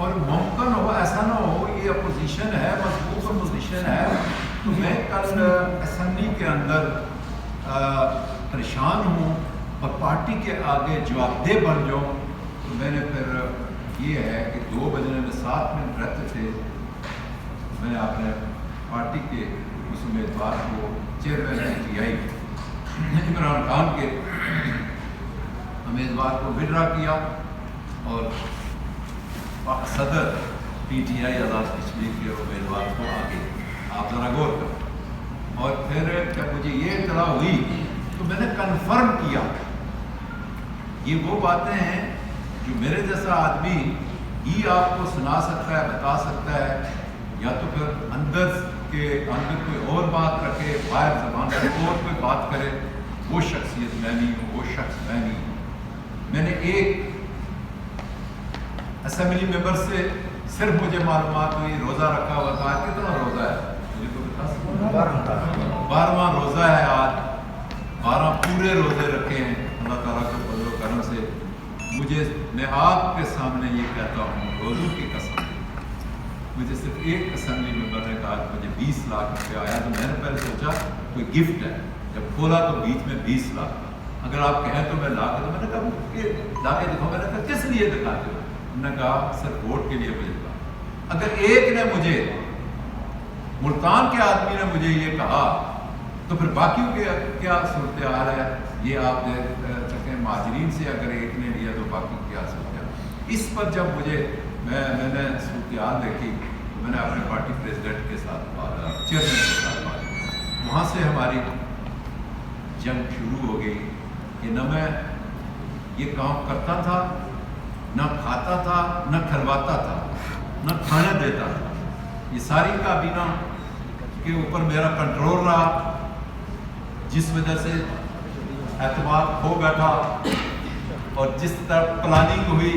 اور ممکن ہو ایسا نہ ہو یہ اپوزیشن ہے، مضبوط اپوزیشن ہے، تو میں کل اسمبلی کے اندر پریشان ہوں اور پارٹی کے آگے جواب دہ بن جاؤں. تو میں نے پھر یہ ہے کہ 2 بجنے میں 7 منٹ رہتے تھے، میں نے اپنے پارٹی کے اس امیدوار کو چیئرمین PTI عمران خان کے امیدوار کو ودرا کیا اور صدر PTI آزاد کشمیر کے امیدوار کو آگے. آپ ذرا غور کریں. اور پھر جب مجھے یہ اطلاع ہوئی تو میں نے کنفرم کیا. یہ وہ باتیں ہیں جو میرے جیسا آدمی ہی آپ کو سنا سکتا ہے، بتا سکتا ہے، یا تو پھر اندر کوئی اور بات رکھے، باہر زبان سے اور کوئی بات کرے. وہ شخصیت میں نہیں ہوں، وہ شخص میں نہیں ہوں. میں نے ایک اسمبلی ممبر سے صرف مجھے معلومات ہوئی روزہ رکھا ہوا تھا. کتنا روزہ ہے مجھے تو بتا سکتا؟ 12واں روزہ ہے آج. 12 پورے روزے رکھے ہیں اللہ تعالیٰ کے فضل و کرم سے. میں آپ کے سامنے یہ کہتا ہوں روزوں کی قسم، مجھے صرف ایک اسمبلی ممبر نے کہا کہ مجھے 20 لاکھ روپے آیا. تو میں نے پہلے سوچا کوئی گفٹ ہے، جب کھولا تو بیچ میں 20 لاکھ. اگر آپ کہیں تو میں لا کے، تو میں نے کہا لا کے دکھاؤ. میں نے کہا کس لیے دکھاتے ہو؟ انہوں نے کہا صرف ووٹ کے لیے مجھے کہا. اگر ایک نے مجھے، ملتان کے آدمی نے مجھے یہ کہا تو پھر باقیوں کے کیا صورتحال ہے یہ آپ دیکھ سکتے ہیں. مہاجرین سے اگر ایک نے لیا تو باقی کیا صورتحال. اس پر جب مجھے میں نے صورتحال دیکھی تو میں نے اپنے پارٹی پریزیڈنٹ کے ساتھ بات، چیئرمین کے ساتھ بات کی. وہاں سے ہماری جنگ شروع ہو گئی کہ نہ میں یہ کام کرتا تھا، نہ کھاتا تھا، نہ کھلواتا تھا، نہ کھانا دیتا تھا. یہ ساری کابینہ کے اوپر میرا کنٹرول رہا، جس وجہ سے اعتماد کھو بیٹھا. اور جس طرح پلاننگ ہوئی،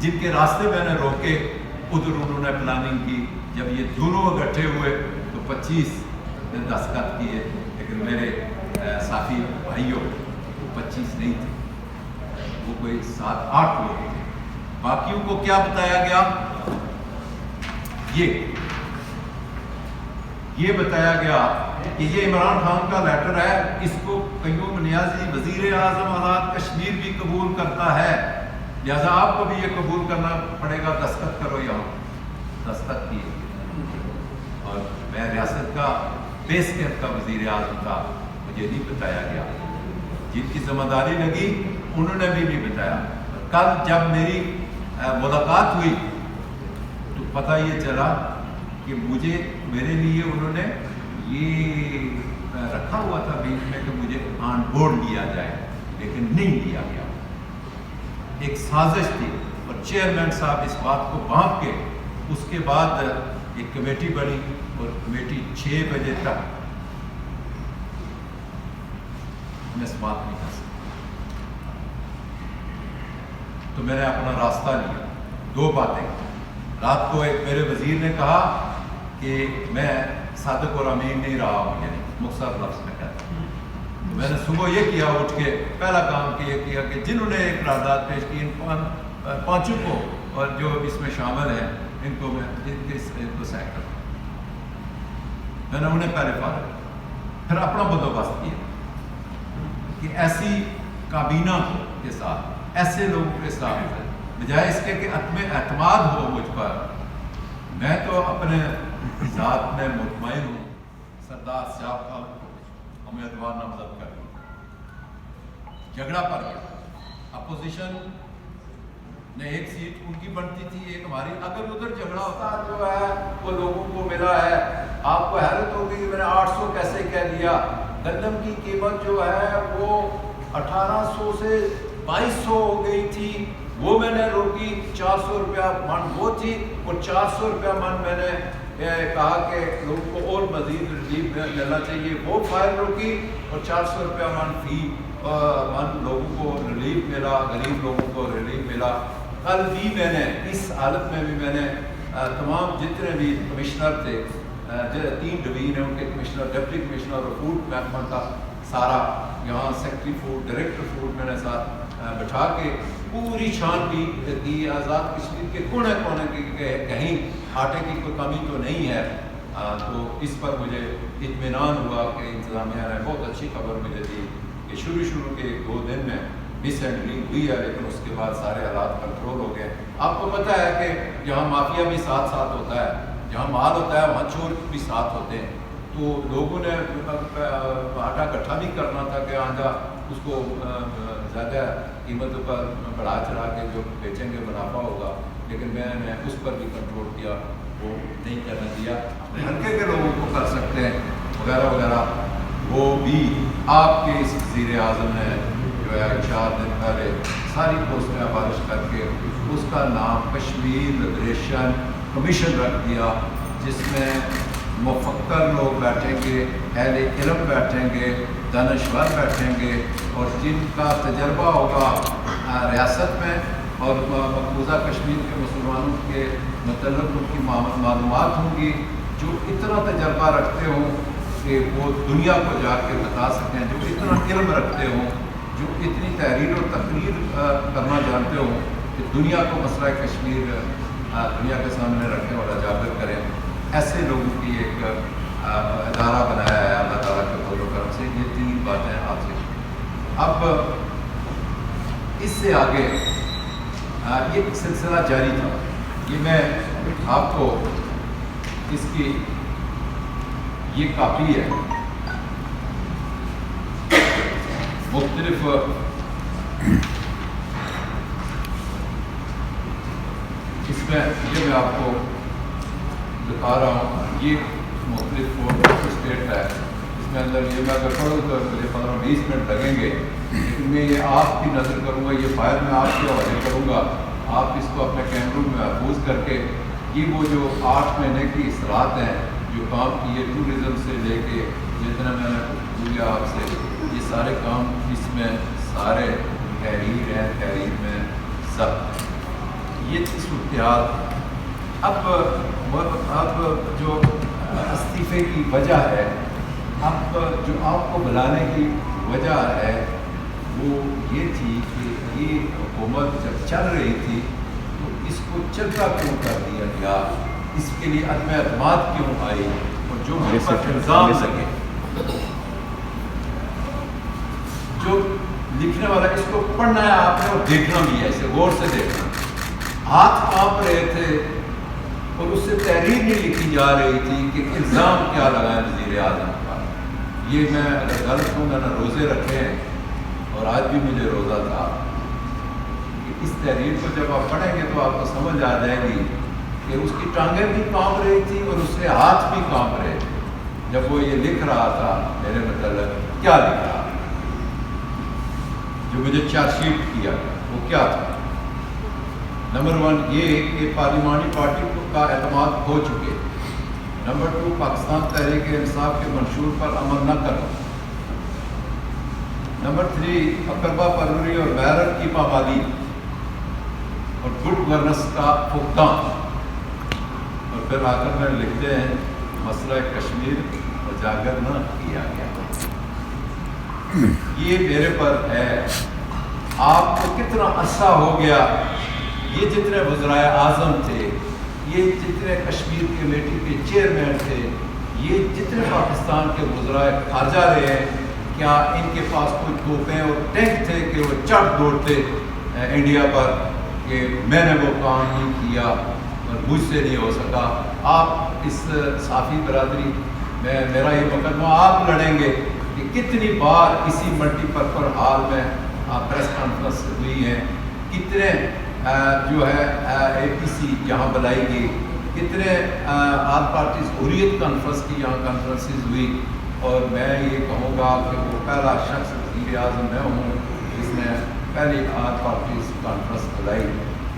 جن کے راستے میں نے روکے ادھر انہوں نے پلاننگ کی. جب یہ دونوں اکٹھے ہوئے تو 25 نے دستخط کیے، لیکن میرے ساتھی بھائیوں وہ 25 نہیں تھے، وہ کوئی 7-8 لوگ تھے. باقیوں کو کیا بتایا گیا؟ یہ بتایا گیا کہ یہ عمران خان کا لیٹر ہے، اس کو قیوم نیازی وزیر اعظم آزاد کشمیر بھی قبول کرتا ہے، لہذا آپ کو بھی یہ قبول کرنا پڑے گا. دستخط کرو. یہاں دستخط کیے اور میں ریاست کا بیس کیمپ کا وزیر اعظم تھا، مجھے نہیں بتایا گیا. جن کی ذمہ داری لگی انہوں نے بھی نہیں بتایا. کل جب میری ملاقات ہوئی تو پتہ یہ چلا کہ میرے لیے انہوں نے یہ رکھا ہوا تھا بیچ میں کہ مجھے آن بورڈ لیا جائے، لیکن نہیں لیا گیا. ایک سازش تھی اور چیئرمین صاحب اس بات کو بانپ کے اس کے بعد ایک کمیٹی بنی اور کمیٹی 6 بجے تک میں اس بات نہیں کر سکتا. تو میں نے اپنا راستہ لیا. 2 باتیں. رات کو ایک میرے وزیر نے کہا کہ میں صادق اور امین نہیں رہا ہوں، یعنی مختصر لفظ میں کہتا ہوں. تو میں نے صبح یہ کیا، اٹھ کے پہلا کام یہ کیا کہ جنہوں نے ایک قرارداد پیش کی ان 5 کو اور جو اس میں شامل ہیں ان کو میں ان کو سیک کرتا ہوں. میں نے انہیں پہلے فارغ، پھر اپنا بندوبست کیا کہ ایسی کابینہ کے ساتھ، ایسے لوگوں کے ساتھ، بجائے اس کے کہ اعتماد ہو مجھ پر. میں تو اپنے ذات میں مطمئن ہوں. سردار سیاف خان کو امیدوار نامزد کر دیا. جھگڑا پڑ گیا. اپوزیشن نے ایک سیٹ ان کی بنتی تھی، ایک ہماری. اگر ادھر جھگڑا ہوتا جو ہے وہ لوگوں کو ملا ہے. آپ کو حیرت ہوگی کہ میں نے 800 کیسے کہہ دیا. گندم کی قیمت جو ہے وہ 1800 سے 2200 ہو گئی تھی، وہ میں نے روکی. 400 روپیہ من وہ تھی اور 400 روپیہ من میں نے کہا کہ لوگوں کو اور مزید ریلیف ملنا چاہیے، وہ فائل روکی اور 400 روپیہ من فی من لوگوں کو ریلیف ملا، غریب لوگوں کو ریلیف ملا. کل بھی میں نے اس حالت میں بھی میں نے تمام جتنے بھی کمشنر تھے، 3 ڈویژن ہیں ان کے کمشنر، ڈپٹی کمشنر اور فوڈ محکمہ کا سارا، یہاں سیکٹری فوڈ، ڈائریکٹر فوڈ میں نے ساتھ بٹھا کے پوری چھان کی آزاد کشمیر کے کونے کونے کی کہیں آٹے کی کوئی کمی تو نہیں ہے. تو اس پر مجھے اطمینان ہوا کہ انتظامیہ نے بہت اچھی خبر مجھے دی کہ شروع کے 2 دن میں مس ہینڈلنگ ہوئی ہے، لیکن اس کے بعد سارے حالات کنٹرول ہو گئے. آپ کو پتہ ہے کہ جہاں مافیا بھی ساتھ ہوتا ہے، جہاں مال ہوتا ہے وہاں چور بھی ساتھ ہوتے ہیں. تو لوگوں نے آٹا اکٹھا بھی کرنا تھا کہ آندھا اس کو زیادہ قیمت پر بڑھا چڑھا کے جو بیچیں گے منافع ہوگا، لیکن میں نے اس پر بھی کنٹرول کیا، وہ نہیں کرنے دیا. ہلکے کے لوگوں کو کر سکتے ہیں وغیرہ وغیرہ. وہ بھی آپ کے اس وزیر اعظم نے جو ہے 4 دن پہلے ساری پوسٹیں ابالش کر کے اس کا نام کشمیر لبریشن کمیشن رکھ دیا، جس میں مفکر لوگ بیٹھیں گے، اہل علم بیٹھیں گے، دانشور بیٹھیں گے، اور جن کا تجربہ ہوگا ریاست میں اور مقبوضہ کشمیر کے مسلمانوں کے متعلق ان کی معلومات ہوں گی، جو اتنا تجربہ رکھتے ہوں کہ وہ دنیا کو جا کے بتا سکیں، جو اتنا علم رکھتے ہوں، جو اتنی تحریر اور تقریر کرنا جانتے ہوں کہ دنیا کو مسئلہ کشمیر دنیا کے سامنے رکھیں اور اجاگر کریں. ایسے لوگوں کی ایک ادارہ بنایا ہے اللہ تعالیٰ کے فضل و کرم سے. یہ 3 باتیں آپ سے. اب اس سے آگے یہ ایک سلسلہ جاری تھا. یہ میں آپ کو اس کی یہ کاپی ہے، مختلف اس میں یہ میں آپ کو دکھا رہا ہوں. یہ مختلف اسٹیٹ ہے. اس میں اندر یہ میں اگر پڑھوں تو مجھے 15-20 منٹ لگیں گے، لیکن میں یہ آپ کی نظر کروں گا. یہ فائل میں آپ کے حوالے کروں گا. آپ اس کو اپنے کیمروں میں محفوظ کر کے یہ وہ جو 8 مہینے کی اصلاحات ہیں جو کام کیے ٹورزم سے لے کے جتنا میں نے بولیا آپ سے، یہ سارے کام اس میں سارے تحریر ہیں. تحریر میں سب یہ صورتحال. اب جو استعفے کی وجہ ہے، اب جو آپ کو بلانے کی وجہ ہے وہ یہ تھی کہ یہ حکومت جب چل رہی تھی تو اس کو چلتا کیوں کر دیا گیا، اس کے لیے عدم اعتماد کیوں آئی، اور جو ہم پر الزام لگے. جو لکھنے والا اس کو پڑھنا ہے آپ نے اور دیکھنا بھی ہے، اسے غور سے دیکھنا. ہاتھ کانپ رہے تھے اور اس سے تحریر نہیں لکھی جا رہی تھی کہ الزام کیا لگائے وزیر اعظم پر. یہ میں اگر غلط ہوں، میں نے روزے رکھے ہیں اور آج بھی مجھے روزہ تھا. اس تحریر کو جب آپ پڑھیں گے تو آپ کو سمجھ آ جائے گی کہ اس کی ٹانگیں بھی کانپ رہی تھی اور اس سے ہاتھ بھی کانپ رہے تھے جب وہ یہ لکھ رہا تھا. میرے مطلب کیا لکھ رہا تھا، جو مجھے چارج شیٹ کیا وہ کیا تھا. نمبر 1 یہ کہ پارلیمانی پارٹی کا اعتماد کھو چکے. نمبر 2 پاکستان تحریک انصاف کے منشور پر عمل نہ کرنا. نمبر 3 اقربا پروری اور غیرت کی پابندی اور گڈ گورننس کا فقدان. اور پھر آخر میں لکھتے ہیں مسئلہ کشمیر اجاگر نہ کیا گیا. یہ میرے پر ہے. آپ کو کتنا عرصہ ہو گیا، یہ جتنے وزرائے اعظم تھے، یہ جتنے کشمیر کمیٹی کے چیئرمین تھے، یہ جتنے پاکستان کے وزرائے خارجہ رہے ہیں، کیا ان کے پاس کوئی توپیں اور ٹینک تھے کہ وہ چڑھ دوڑتے انڈیا پر کہ میں نے وہ کام نہیں کیا اور مجھ سے نہیں ہو سکا. آپ اس صحافی برادری میں میرا یہ مقدمہ آپ لڑیں گے کہ کتنی بار اسی ملٹی پرپز ہال میں پریس کانفرنس ہوئی ہیں، کتنے جو ہے اے پی سی یہاں بلائی گئی، کتنے آل پارٹیز حریت کانفرنس کی یہاں کانفرنسز ہوئی. اور میں یہ کہوں گا کہ وہ پہلا شخص وزیر اعظم میں ہوں جس نے پہلی آل پارٹیز کانفرنس بلائی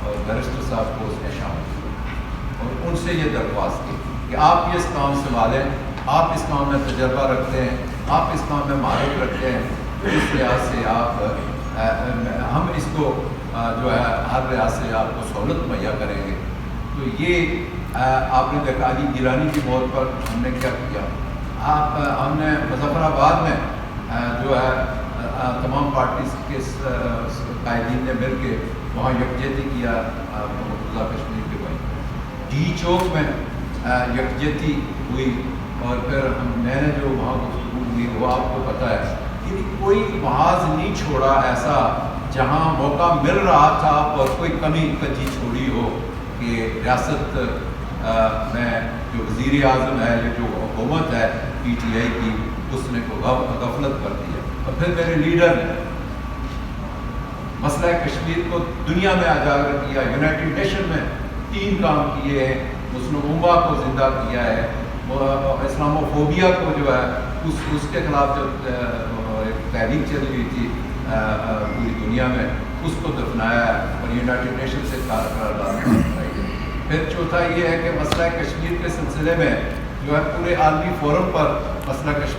اور بیرسٹر صاحب کو اس میں شامل کیا اور ان سے یہ درخواست کی کہ آپ یہ اس کام سنبھالیں. آپ اس کام میں تجربہ رکھتے ہیں، آپ اس کام میں مہارت رکھتے ہیں. اس لحاظ سے آپ ہم اس کو جو ہے ہر لحاظ سے آپ کو سہولت مہیا کریں گے. تو یہ آپ نے دیکھا علی گیلانی کی موت پر ہم نے کیا کیا. ہم نے مظفر آباد میں جو ہے تمام پارٹیز کے قائدین نے مل کے وہاں یکجہتی کیا مقبوضہ کشمیر کے بھائی. ڈی چوک میں یکجہتی ہوئی اور پھر میں نے جو وہاں گفتگو ہوئی وہ آپ کو پتہ ہے کہ کوئی محاذ نہیں چھوڑا ایسا جہاں موقع مل رہا تھا اور کوئی کمی کجی چھوڑی ہو کہ ریاست میں جو وزیر اعظم ہے یا جو حکومت ہے پی ٹی آئی کی اس نے کو غفلت کر دی ہے. اور پھر میرے لیڈر نے مسئلہ کشمیر کو دنیا میں اجاگر کیا. یونائٹڈ نیشن میں 3 کام کیے ہیں. مسلم امہ کو زندہ کیا ہے, اسلامو فوبیا کو جو ہے اس کے خلاف جو ایک تحریک چل رہی تھی پوری دنیا میں اس کو دفنایا ہے اور یونائٹڈ نیشن سے قرارداد بنائی ہے. پھر چوتھا یہ ہے کہ مسئلہ کشمیر کے سلسلے میں جو ہے پورے عالمی فورم پر مسئلہ کشمیر